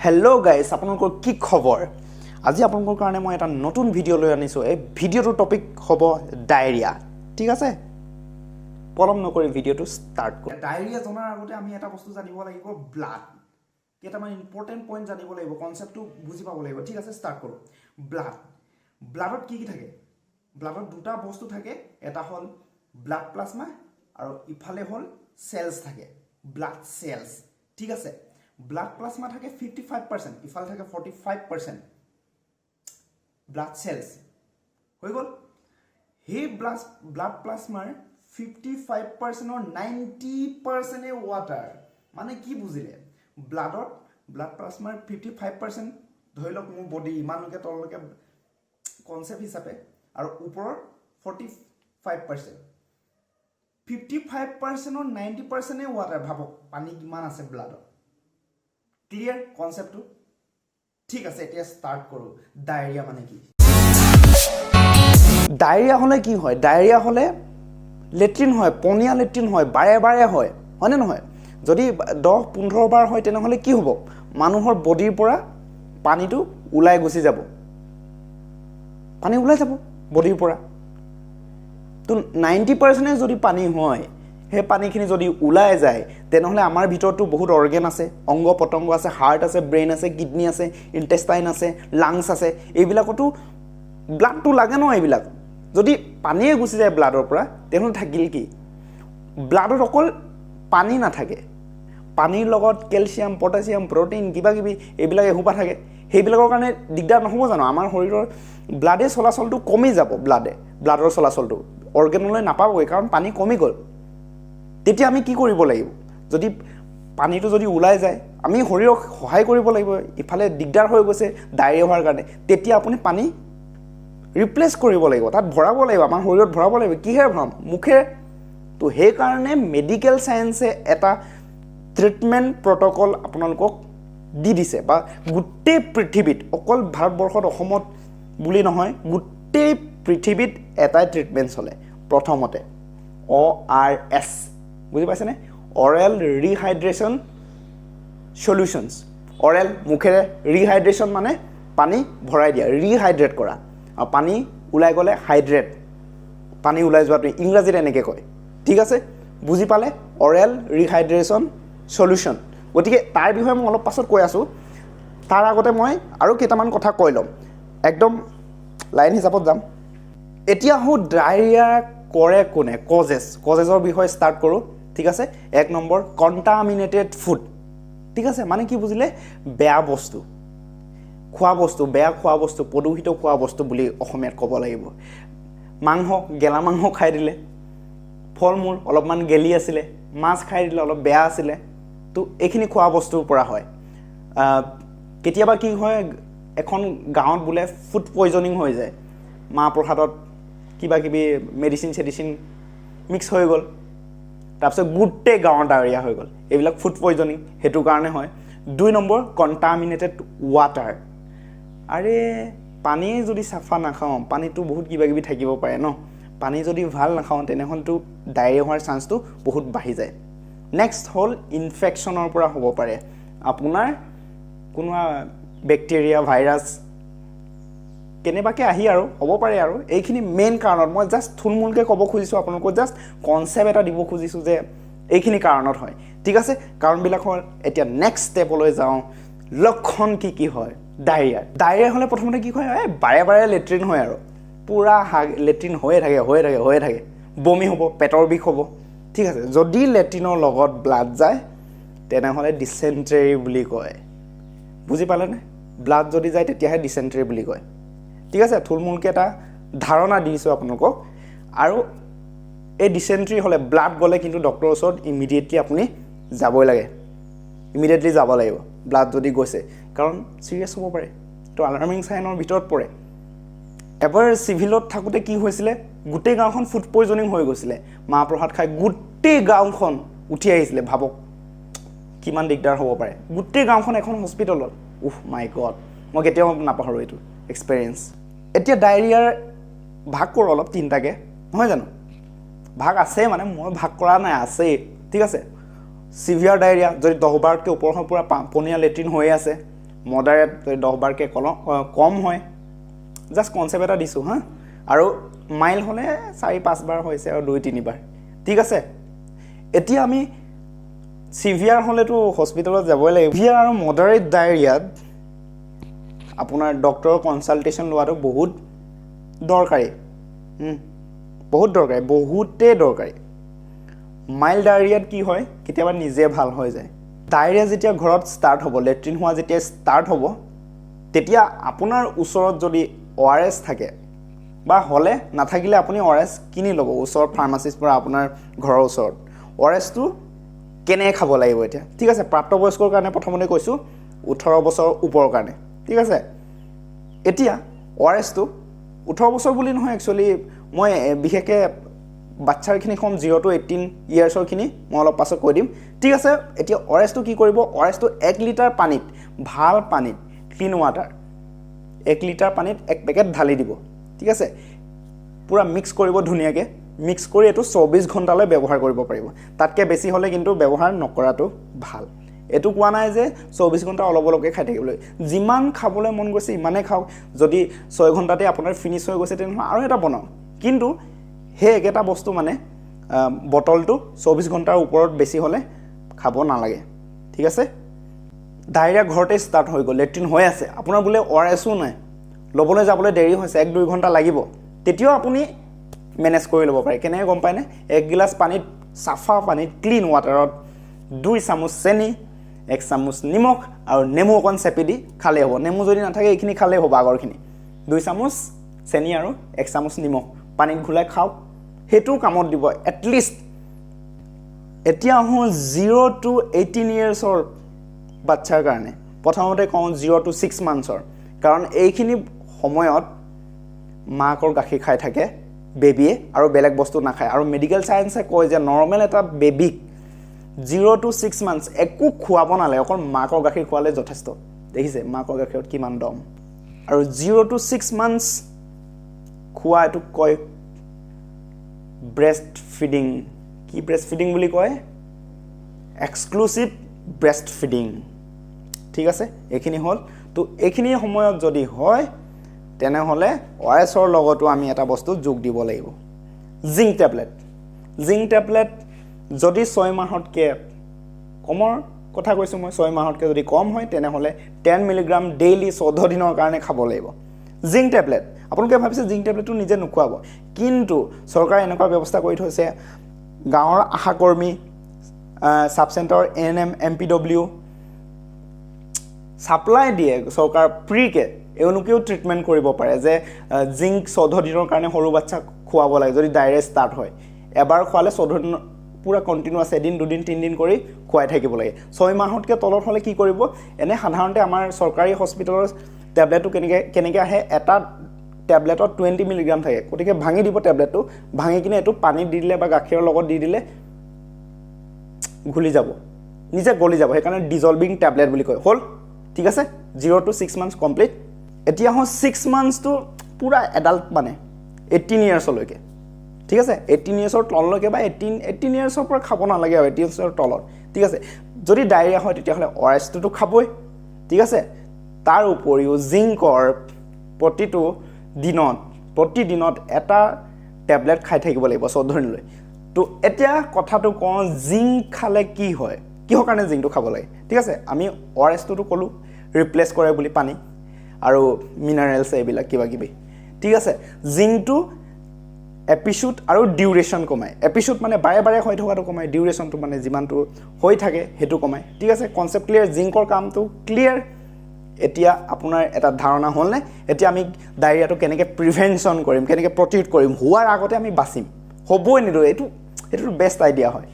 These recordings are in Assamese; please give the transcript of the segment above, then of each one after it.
হেল্ল' গাইজ, আপোনালোকৰ কি খবৰ? আজি আপোনালোকৰ কাৰণে মই এটা নতুন ভিডিঅ' লৈ আনিছোঁ। এই ভিডিঅ'টোৰ টপিক হ'ব ডায়েৰিয়া। ঠিক আছে, পলম নকৰি ভিডিঅ'টো ষ্টাৰ্ট কৰোঁ। ডায়েৰিয়া জনাৰ আগতে আমি এটা বস্তু জানিব লাগিব, ব্লাড। কেইটামান ইম্পৰ্টেণ্ট পইণ্ট জানিব লাগিব, কনচেপ্টটো বুজি পাব লাগিব। ঠিক আছে, ষ্টাৰ্ট কৰোঁ। ব্লাডত কি থাকে? ব্লাডত দুটা বস্তু থাকে, এটা হ'ল ব্লাড প্লাজমা আৰু ইফালে হ'ল চেলছ থাকে, ব্লাড চেলছ। ঠিক আছে, ব্লাড প্লাজমা থাকে 55%, ইফালে থাকে 45% ব্লাড চেলছ। হৈ গ'ল। সেই ব্লাড প্লাজমাৰ 55%ৰ 90%ই ৱাটাৰ। মানে কি বুজিলে? ব্লাড প্লাজমাৰ 55% ধৰি লওক মোৰ বডি ইমানলৈকে তললৈকে কনচেপ্ট হিচাপে, আৰু ওপৰৰ 45%। 55%ৰ 90%ই ৱাটাৰ। ভাবক পানী কিমান আছে ব্লাডত। ক্লিয়াৰ কনচেপ্টটো? ঠিক আছে, এতিয়া ষ্টাৰ্ট কৰোঁ। ডায়েৰিয়া মানে কি? ডায়েৰিয়া হ'লে কি হয়? ডায়েৰিয়া হ'লে লেট্ৰিন হয়, পনীয়া লেট্ৰিন হয়, বাৰে বাৰে হয়, হয়নে নহয়? যদি 10-15 বাৰ হয় তেনেহ'লে কি হ'ব? মানুহৰ বডিৰ পৰা পানীটো ওলাই গুচি যাব। পানী ওলাই যাব বডিৰ পৰা। তো 90%ে যদি পানী হয়, সেই পানীখিনি যদি ওলাই যায় তেনেহ'লে আমাৰ ভিতৰতো বহুত অৰ্গেন আছে, অংগ পতংগ আছে, হাৰ্ট আছে, ব্ৰেইন আছে, কিডনী আছে, ইণ্টেষ্টাইন আছে, লাংছ আছে। এইবিলাকতো ব্লাডটো লাগে ন। এইবিলাক যদি পানীয়ে গুচি যায় ব্লাডৰ পৰা, তেনেহ'লে থাকিল কি? ব্লাডত অকল পানী নাথাকে, পানীৰ লগত কেলছিয়াম, পটাছিয়াম, প্ৰ'টিন, কিবা কিবি এইবিলাক এসোপা থাকে। সেইবিলাকৰ কাৰণে দিগদাৰ নহ'ব জানো? আমাৰ শৰীৰৰ ব্লাডে চলাচলটো কমি যাব। ব্লাডৰ চলাচলটো অৰ্গেনলৈ নাপাবগৈ, কাৰণ পানী কমি গ'ল। তেতিয়া আমি কি কৰিব লাগিব? যদি পানীটো যদি ওলাই যায়, আমি শৰীৰক সহায় কৰিব লাগিব। ইফালে দিগদাৰ হৈ গৈছে ডায়েৰিয়া হোৱাৰ কাৰণে, তেতিয়া আপুনি পানী ৰিপ্লেচ কৰিব লাগিব, তাত ভৰাব লাগিব, আমাৰ শৰীৰত ভৰাব লাগিব। কিহেৰে ভৰাম? মুখেৰে। তো সেইকাৰণে মেডিকেল চায়েন্সে এটা ট্ৰিটমেণ্ট প্ৰট'কল আপোনালোকক দি দিছে, বা গোটেই পৃথিৱীত, অকল ভাৰতবৰ্ষত অসমত বুলি নহয়, গোটেই পৃথিৱীত এটাই ট্ৰিটমেণ্ট চলে। প্ৰথমতে ORS, বুজি পাইছেনে? Oral ৰিহাইড্ৰেশ্যন solutions. অৰেল মুখেৰে, ৰিহাইড্ৰেশ্যন মানে পানী ভৰাই দিয়া, ৰিহাইড্ৰেট কৰা। আৰু পানী ওলাই গ'লে হাইড্ৰেট, পানী ওলাই যোৱাটো ইংৰাজীত এনেকৈ কয়। ঠিক আছে, বুজি পালে? Oral rehydration solution. গতিকে তাৰ বিষয়ে মই অলপ পাছত কৈ আছোঁ। তাৰ আগতে মই আৰু কেইটামান কথা কৈ ল'ম, একদম লাইন হিচাপত যাম। এতিয়া আহোঁ ডায়েৰিয়া কৰে কোনে? কজেছৰ বিষয়ে ষ্টাৰ্ট কৰোঁ। ঠিক আছে, 1 নম্বৰ কণ্টামিনেটেড ফুড। ঠিক আছে, মানে কি বুজিলে? বেয়া বস্তু, খোৱা বস্তু, বেয়া খোৱা বস্তু, প্ৰদূষিত খোৱা বস্তু বুলি অসমীয়াত ক'ব লাগিব। মাংস, গেলা মাংস খাই দিলে, ফল মূল অলপমান গেলি আছিলে, মাছ খাই দিলে অলপ বেয়া আছিলে, তো এইখিনি খোৱা বস্তুৰ পৰা হয়। কেতিয়াবা কি হয়, এখন গাঁৱত বোলে ফুড পয়জনিং হৈ যায়, মাহ প্ৰসাদত কিবা কিবি মেডিচিন মিক্স হৈ গ'ল, তাৰপিছত গোটেই গাঁৱৰ ডায়েৰিয়া হৈ গ'ল। এইবিলাক ফুড পয়জনিং, সেইটো কাৰণে হয়। 2 নম্বৰ কণ্টামিনেটেড ৱাটাৰ। আৰে পানী যদি চাফা নাখাওঁ, পানীটো বহুত কিবা কিবি থাকিব পাৰে ন। পানী যদি ভাল নাখাওঁ তেনেহ'লেতো ডায়েৰিয়া হোৱাৰ চান্সটো বহুত বাঢ়ি যায়। নেক্সট হ'ল ইনফেকশ্যনৰ পৰা হ'ব পাৰে। আপোনাৰ কোনোবা বেক্টেৰিয়া, ভাইৰাছ কেনেবাকৈ আহি আৰু হ'ব পাৰে। আৰু এইখিনি মেইন কাৰণত মই জাষ্ট থুলমূলকৈ ক'ব খুজিছোঁ আপোনালোকক, জাষ্ট কনচেপ্ট এটা দিব খুজিছোঁ যে এইখিনি কাৰণত হয়। ঠিক আছে, কাৰণবিলাক হ'ল। এতিয়া নেক্সট ষ্টেপলৈ যাওঁ, লক্ষণ কি হয় ডায়েৰিয়া হ'লে? প্ৰথমতে কি হয়? বাৰে বাৰে লেট্ৰিন হয়, আৰু পূৰা লেট্ৰিন হৈয়ে থাকে, বমি হ'ব, পেটৰ বিষ হ'ব। ঠিক আছে, যদি লেট্ৰিনৰ লগত ব্লাড যায় তেনেহ'লে ডিচেণ্ট্ৰি বুলি কয়। বুজি পালেনে? ব্লাড যদি যায় তেতিয়াহে ডিচেণ্ট্ৰি বুলি কয়। ঠিক আছে, থুলমূলকৈ এটা ধাৰণা দিছোঁ আপোনালোকক। আৰু এই ডিচেণ্ট্ৰি হ'লে, ব্লাড গ'লে কিন্তু ডক্টৰৰ ওচৰত ইমিডিয়েটলি আপুনি যাবই লাগে, ইমিডিয়েটলি যাব লাগিব ব্লাড যদি গৈছে, কাৰণ চিৰিয়াছ হ'ব পাৰে। তো এলাৰ্মিং চাইনৰ ভিতৰত পৰে। এবাৰ চিভিলত থাকোঁতে কি হৈছিলে, গোটেই গাঁওখন ফুড পয়জনিং হৈ গৈছিলে। মাহ প্ৰসাদ খাই গোটেই গাঁওখন উঠি আহিছিলে। ভাবক কিমান দিগদাৰ হ'ব পাৰে। গোটেই গাঁওখন এখন হস্পিটেলত। মাই গড, মই কেতিয়াও নাপাহৰোঁ এইটো এক্সপেৰিয়েঞ্চ। এতিয়া ডায়েৰিয়াৰ ভাগ কৰোঁ অলপ, 3টাকৈ, নহয় জানো? ভাগ আছে, মানে মই ভাগ কৰা নাই, আছেই। ঠিক আছে, চিভিয়াৰ ডায়েৰিয়া, যদি 10 বাৰতকৈ ওপৰ হয়, পূৰা পনীয়া লেট্ৰিন হৈয়ে আছে, মডাৰেট 10 বাৰকৈ কম হয় জাষ্ট কনচেপ্ট এটা দিছোঁ হা আৰু মাইল হ'লে 4-5 বাৰ হৈছে আৰু 2-3 বাৰ ঠিক আছে এতিয়া আমি সিভিয়াৰ হ'লেতো হস্পিটেলত যাবই লাগিব সিভিয়াৰ আৰু মডাৰেট ডায়েৰিয়াত আপোনাৰ ডক্টৰৰ কনসালটেশ্যন লোৱাটো বহুত দৰকাৰী বহুতেই দৰকাৰী মাইল্ড ডায়েৰিয়াত কি হয় কেতিয়াবা নিজে ভাল হৈ যায় ডায়েৰিয়া যেতিয়া ঘৰত ষ্টাৰ্ট হ'ব লেট্ৰিন হোৱা যেতিয়া ষ্টাৰ্ট হ'ব তেতিয়া আপোনাৰ ওচৰত যদি ORS থাকে বা হলে নাথাকিলে আপুনি ORS কিনি ল'ব ওচৰৰ ফাৰ্মাচিৰ পৰা আপোনাৰ ঘৰৰ ওচৰত ORS টো কেনে খাব লাগিব এতিয়া ঠিক আছে প্ৰাপ্তবয়স্কৰ কাৰণে প্ৰথমতে কৈছো 18 বছৰ ওপৰৰ কাৰণে ঠিক আছে এতিয়া ORS টো 18 বছৰ বুলি নহয় একচুয়ালি মই বিশেষকে বাচ্চাৰখিনি কম 0 to 18 ইয়াৰ্ছৰ খিনি মই অলপ পাছত কৈ দিম ঠিক আছে এতিয়া ORS টো কি কৰিব ORS টো 1 লিটাৰ পানীত ভাল পানীত ক্লিন ওয়াটাৰ 1 লিটাৰ পানীত 1 পেকেট ঢালি দিব ঠিক আছে পুৰা মিক্স কৰিব ধুনিয়াকে মিক্স কৰি এটো 24 ঘণ্টালৈ ব্যৱহাৰ কৰিব পাৰিব তাতকে বেছি হলে কিন্তু ব্যৱহাৰ নকৰাটো ভাল এটো কোৱা নাই যে 24 ঘণ্টা অলপ-অলপকে খাই থাকিবলৈ যিমান খাবলৈ মন গৈছে ইমানে খাওক যদি 6 ঘণ্টাতে আপোনাৰ ফিনিশ হৈ গৈছে তেনে আৰু এটা বনাও কিন্তু হে একেটা বস্তু মানে বটলটো 24 ঘণ্টাৰ ওপৰত বেছি হলে খাব নালাগে ঠিক আছে ডায়েৰিয়া ঘৰতে ষ্টাৰ্ট হৈ গ'ল লেট্ৰিন হৈ আছে আপোনাৰ বুলে ORSও নাই লবলৈ যাবলৈ দেৰি হৈছে 1-2 ঘণ্টা লাগিব তেতিয়াও আপুনি মেনেজ কৰি ল'ব পাৰে কেনে গম পায়নে 1 গিলাস পানীত সাফা পানীত ক্লিন ওয়াটাৰত 2 চামুচ চেনি 1 চামুচ নিমখ আৰু নেমু অকন চেপি দি খালে হ'ব নেমু যদি নাথাকে এইখিনি খালে হ'ব আগৰখিনি 2 চামুচ চেনি আৰু 1 চামুচ নিমখ পানীত ঘুলাই খাওক হেতু কামত দিব এট লিষ্ট এতিয়া হো 0 to 18 ইয়াৰ্ছৰ বাচ্চাৰ কাৰণে প্ৰথমতে কওঁ 0 to 6 মান্থছৰ কাৰণ এইখিনি সময়ত মাকৰ গাখীৰ খাই থাকে বেবিয়ে আৰু বেলেগ বস্তু নাখায় আৰু মেডিকেল সায়েন্সে কয় যে নৰমাল এটা বেবিক 0 to 6 মান্থছ একো খুৱাব নালাগে অকল মাকৰ গাখীৰ খোৱালে যথেষ্ট দেখিছে মাকৰ গাখীৰত কিমান দম আৰু 0 to 6 মান্থছ খোৱা এটো কয় ব্ৰেষ্ট ফিডিং কি ব্ৰেষ্ট ফিডিং বুলি কয় এক্সক্লুসিভ ব্ৰেষ্ট ফিডিং ঠিক আছে এইখিনি হল তো এইখিনি সময়ত যদি হয় তেনে হলে ORSৰ লগতো আমি এটা বস্তু যোগ দিব লাগিব জিংক টেবলেট যদি 6 মাহতকে কমৰ কথা কৈছো মই 6 মাহতকে যদি কম হয় তেনে হলে 10 মিলিগ্ৰাম ডেইলি 14 দিনৰ কাৰণে খাব লাগিব জিংক টেবলেট আপোনালোকে ভাবিছে জিংক টেবলেটটো নিজে নুখুৱাব কিন্তু চৰকাৰে এনেকুৱা ব্যৱস্থা কৰি থৈছে গাঁৱৰ আশাকৰ্মী sub centre ANM MPW supply দিয়ে চৰকাৰ ফ্ৰীকে এওঁলোকেও ট্ৰিটমেন্ট কৰিব পাৰে যে জিংক 14 দিনৰ কাৰণে সৰু বাচ্চা খুৱাব লাগে যদি ডায়েৰিয়া ষ্টাৰ্ট হয় এবাৰ খোৱালে 14 দিন পুৰা কন্টিনিউয়াস এদিন দুদিন তিনদিন কৰি খুৱাই থাকিব লাগে 6 মাহতকে তলত হলে কি কৰিব এনে সাধাৰণতে আমাৰ চৰকাৰী হস্পিটেলৰ টেবলেটটো কেনেকে আহে এটা টেবলেটত 20 মিলিগ্ৰাম থাকে গতিকে ভাঙি দিব টেবলেটটো ভাঙি কিনে এটো পানী দি দিলে বা গাখীৰৰ লগত দি দিলে ঘুলি যাব নিজে গলি যাব সেইকাৰণে ডিজলভিং টেবলেট বুলি কয় হল ঠিক আছে 0 to 6 মান্থছ কমপ্লিট এতিয়া হ 6 মান্থছ টু পুৰা এডাল্ট মানে 18 ইয়াৰ্ছলৈকে ঠিক আছে 18 ইয়াৰ্ছৰ তললৈকে বা 18 ইয়াৰ্ছৰ পৰা খাব নালাগে আৰু 18 ইয়াৰ্ছৰ তলত ঠিক আছে যদি ডায়েৰিয়া হয় তেতিয়া হলে ORS টো খাবই ঠিক আছে তাৰ উপৰিও জিংকৰ প্ৰতিদিনত এটা টেবলেট খাই থাকিব লাগিব 14 দিনলৈ তো এতিয়া কথাটো কওঁ জিংক খালে কি হয় কিহৰ কাৰণে জিংকটো খাব লাগে ঠিক আছে আমি ORS টো কলো ৰিপ্লেস কৰে বুলি পানী আৰু মিনাৰেলছ এইবিলাক কিবা কিবি ঠিক আছে জিংকটো এপিসোড আৰু ডিউৰেচন কমায় এপিসোড মানে বাৰে বাৰে হৈ থকাটো কমায় ডিউৰেচনটো মানে যিমানটো হৈ থাকে হেতু কমায় ঠিক আছে কনসেপ্ট ক্লিয়াৰ জিংকৰ কামটো ক্লিয়াৰ এতিয়া আপোনাৰ এটা ধাৰণা হ'ল নে এতিয়া আমি ডায়েৰিয়াটো কেনেকৈ প্ৰিভেনচন কৰিম কেনেকৈ প্ৰতিৰোধ কৰিম হোৱাৰ আগতে আমি বাচিম হ'বই নিদো এটো বেষ্ট আইডিয়া হয়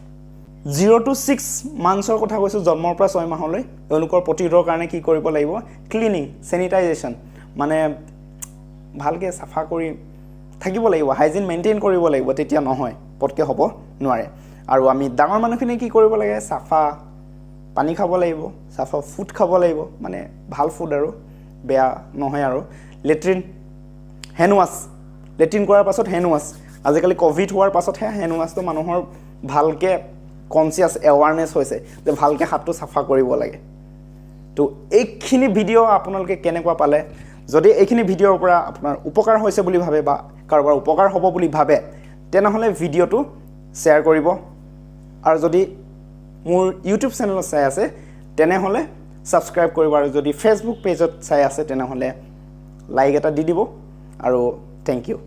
0 to 6 মান্থছৰ কথা কৈছো জন্মৰ পৰা 6 মাহলৈ তেওঁলোকৰ প্ৰতিৰোধৰ কাৰণে কি কৰিব লাগিব ক্লিনিং স্যানিটাইজেশন মানে ভালকে সাফা কৰি থাকিব লাগিব হাইজিন মেইনটেইন কৰিব লাগিব তেতিয়া নহয় পটকে হ'ব নোৱাৰে আৰু আমি ডাঙৰ মানুহখিনি কি কৰিব লাগে সাফা পানী খাব লাগিব সাফা ফুড খাব লাগিব মানে ভাল ফুড আৰু বেয়া নহয় আৰু লেট্ৰিন হ্যান্ড ওয়াশ লেট্ৰিন কৰাৰ পাছত হ্যান্ড ওয়াশ আজিকালি কোভিড হোৱাৰ পাছত হ্যান্ড ওয়াশটো মানুহৰ ভালকে কনসিয়াস এৱাৰনেস হৈছে যে ভালকে হাতটো সাফা কৰিব লাগে তো এইখিনি ভিডিঅ' আপোনালোকে কেনেকুৱা পালে যদি এইখিনি ভিডিঅ'ৰ পৰা আপোনাৰ উপকাৰ হৈছে বুলি ভাবে বা কাৰোবাৰ উপকাৰ হ'ব বুলি ভাবে তেনেহ'লে ভিডিঅ'টো শ্বেয়াৰ কৰিব আৰু যদি মোৰ ইউটিউব চেনেলত চাই আছে তেনেহ'লে ছাবস্ক্ৰাইব কৰিব আৰু যদি ফেচবুক পেজত চাই আছে তেনেহ'লে লাইক এটা দি দিব আৰু থেংক ইউ